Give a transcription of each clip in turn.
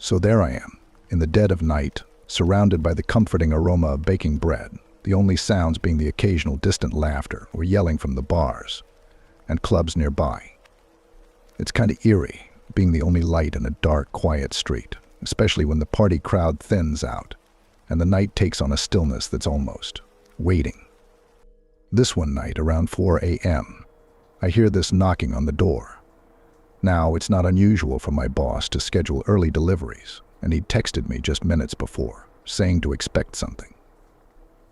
So there I am, in the dead of night, surrounded by the comforting aroma of baking bread, the only sounds being the occasional distant laughter or yelling from the bars and clubs nearby. It's kind of eerie, being the only light in a dark, quiet street, especially when the party crowd thins out and the night takes on a stillness that's almost waiting. This one night, around 4 a.m., I hear this knocking on the door. Now, it's not unusual for my boss to schedule early deliveries, and he'd texted me just minutes before, saying to expect something.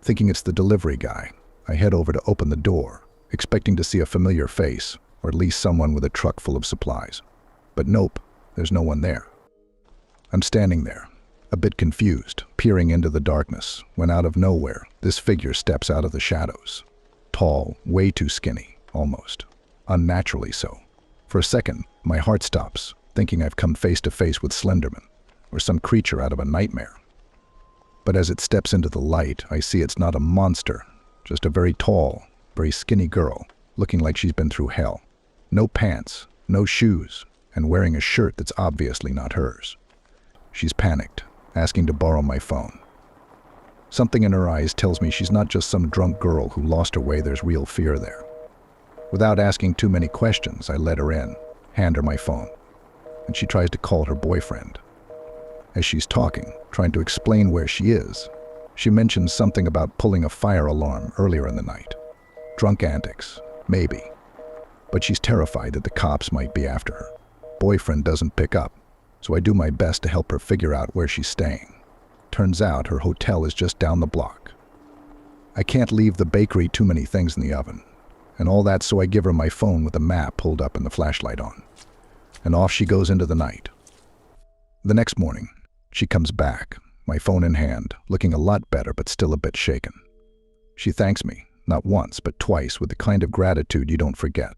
Thinking it's the delivery guy, I head over to open the door, expecting to see a familiar face, or at least someone with a truck full of supplies. But nope, there's no one there. I'm standing there, a bit confused, peering into the darkness, when out of nowhere, this figure steps out of the shadows. Tall, way too skinny, almost. Unnaturally so. For a second, my heart stops, thinking I've come face to face with Slenderman, or some creature out of a nightmare. But as it steps into the light, I see it's not a monster, just a very tall, very skinny girl, looking like she's been through hell. No pants, no shoes, and wearing a shirt that's obviously not hers. She's panicked, asking to borrow my phone. Something in her eyes tells me she's not just some drunk girl who lost her way. There's real fear there. Without asking too many questions, I let her in, hand her my phone, and she tries to call her boyfriend. As she's talking, trying to explain where she is, she mentions something about pulling a fire alarm earlier in the night. Drunk antics, maybe. But she's terrified that the cops might be after her. Boyfriend doesn't pick up, so I do my best to help her figure out where she's staying. Turns out her hotel is just down the block. I can't leave the bakery, too many things in the oven, and all that, so I give her my phone with the map pulled up and the flashlight on. And off she goes into the night. The next morning, she comes back, my phone in hand, looking a lot better but still a bit shaken. She thanks me, not once but twice, with the kind of gratitude you don't forget.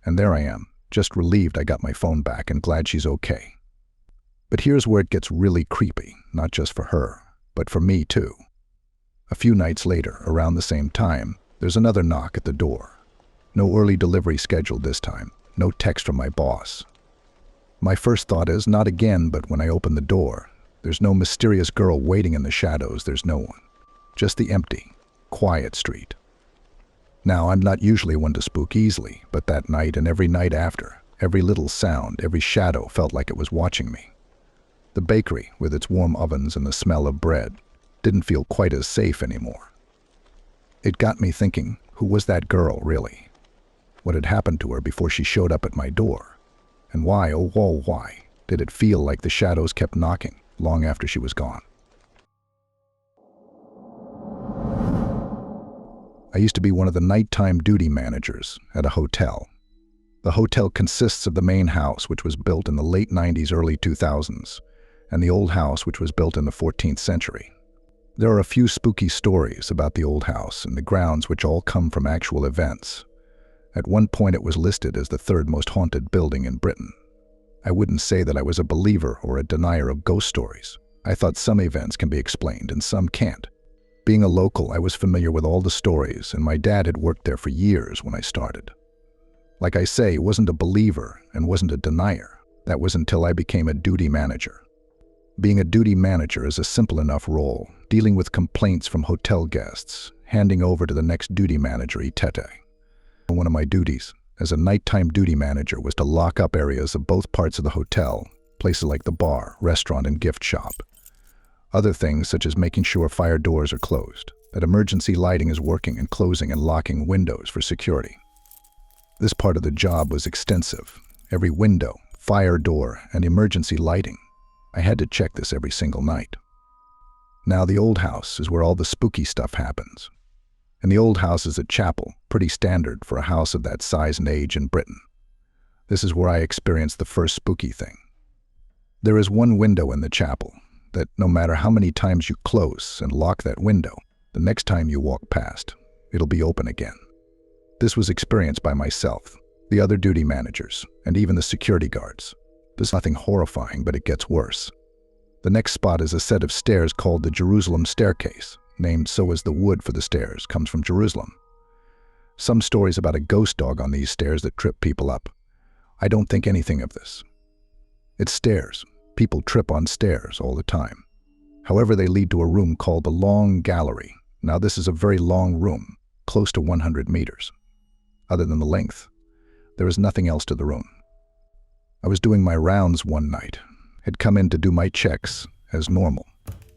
And there I am, just relieved I got my phone back and glad she's okay. But here's where it gets really creepy, not just for her, but for me too. A few nights later, around the same time, there's another knock at the door. No early delivery scheduled this time, no text from my boss. My first thought is, not again, but when I open the door, there's no mysterious girl waiting in the shadows. There's no one. Just the empty, quiet street. Now, I'm not usually one to spook easily, but that night and every night after, every little sound, every shadow felt like it was watching me. The bakery, with its warm ovens and the smell of bread, didn't feel quite as safe anymore. It got me thinking, who was that girl, really? What had happened to her before she showed up at my door? And why, oh whoa, why, did it feel like the shadows kept knocking long after she was gone? I used to be one of the nighttime duty managers at a hotel. The hotel consists of the main house, which was built in the late 90s, early 2000s, and the old house, which was built in the 14th century. There are a few spooky stories about the old house and the grounds, which all come from actual events. At one point it was listed as the third most haunted building in Britain. I wouldn't say that I was a believer or a denier of ghost stories. I thought some events can be explained and some can't. Being a local, I was familiar with all the stories, and my dad had worked there for years when I started. Like I say, wasn't a believer and wasn't a denier. That was until I became a duty manager. Being a duty manager is a simple enough role, dealing with complaints from hotel guests, handing over to the next duty manager, etc. One of my duties as a nighttime duty manager was to lock up areas of both parts of the hotel, places like the bar, restaurant, and gift shop. Other things, such as making sure fire doors are closed, that emergency lighting is working, and closing and locking windows for security. This part of the job was extensive. Every window, fire door, and emergency lighting. I had to check this every single night. Now, the old house is where all the spooky stuff happens. And the old house is a chapel, pretty standard for a house of that size and age in Britain. This is where I experienced the first spooky thing. There is one window in the chapel that no matter how many times you close and lock that window, the next time you walk past, it'll be open again. This was experienced by myself, the other duty managers, and even the security guards. There's nothing horrifying, but it gets worse. The next spot is a set of stairs called the Jerusalem staircase, named so as the wood for the stairs comes from Jerusalem. Some stories about a ghost dog on these stairs that trip people up. I don't think anything of this. It's stairs. People trip on stairs all the time. However, they lead to a room called the Long Gallery. Now, this is a very long room, close to 100 meters. Other than the length, there is nothing else to the room. I was doing my rounds one night, had come in to do my checks as normal,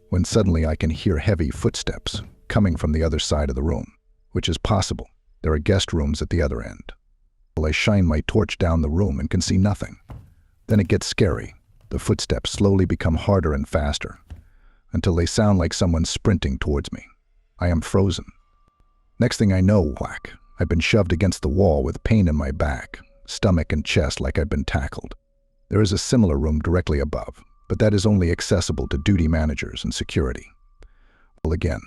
when suddenly I can hear heavy footsteps coming from the other side of the room, which is possible. There are guest rooms at the other end. Well, I shine my torch down the room and can see nothing. Then it gets scary. The footsteps slowly become harder and faster, until they sound like someone sprinting towards me. I am frozen. Next thing I know, whack, I've been shoved against the wall with pain in my back, stomach and chest like I've been tackled. There is a similar room directly above, but that is only accessible to duty managers and security. Well, again,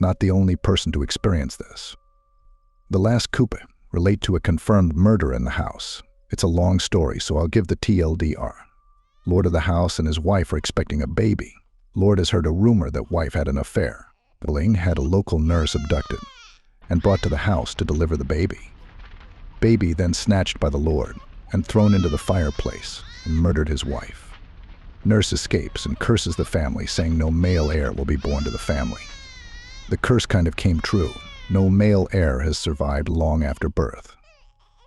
not the only person to experience this. The last couple relate to a confirmed murder in the house. It's a long story, so I'll give the TLDR. Lord of the house and his wife are expecting a baby. Lord has heard a rumor that wife had an affair. Billing had a local nurse abducted and brought to the house to deliver the baby. Baby then snatched by the Lord and thrown into the fireplace and murdered his wife. Nurse escapes and curses the family, saying no male heir will be born to the family. The curse kind of came true. No male heir has survived long after birth.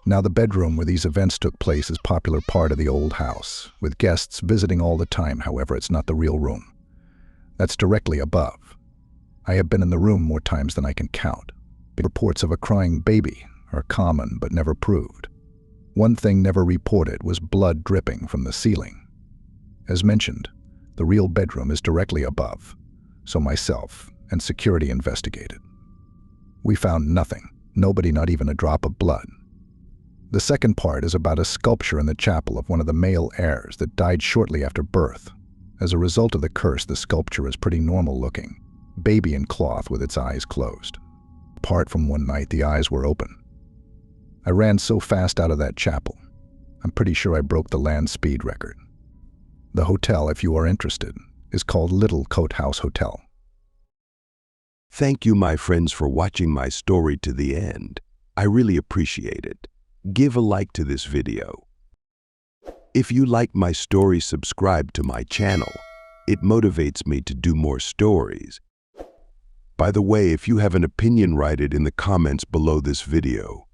Now, the bedroom where these events took place is a popular part of the old house, with guests visiting all the time. However, it's not the real room. That's directly above. I have been in the room more times than I can count. Reports of a crying baby are common but never proved. One thing never reported was blood dripping from the ceiling. As mentioned, the real bedroom is directly above, so myself and security investigated. We found nothing, nobody, not even a drop of blood. The second part is about a sculpture in the chapel of one of the male heirs that died shortly after birth. As a result of the curse, the sculpture is pretty normal looking, baby in cloth with its eyes closed. Apart from one night, the eyes were open. I ran so fast out of that chapel, I'm pretty sure I broke the land speed record. The hotel, if you are interested, is called Little Coat House Hotel. Thank you, my friends, for watching my story to the end. I really appreciate it. Give a like to this video. If you like my story, subscribe to my channel. It motivates me to do more stories. By the way, if you have an opinion, write it in the comments below this video.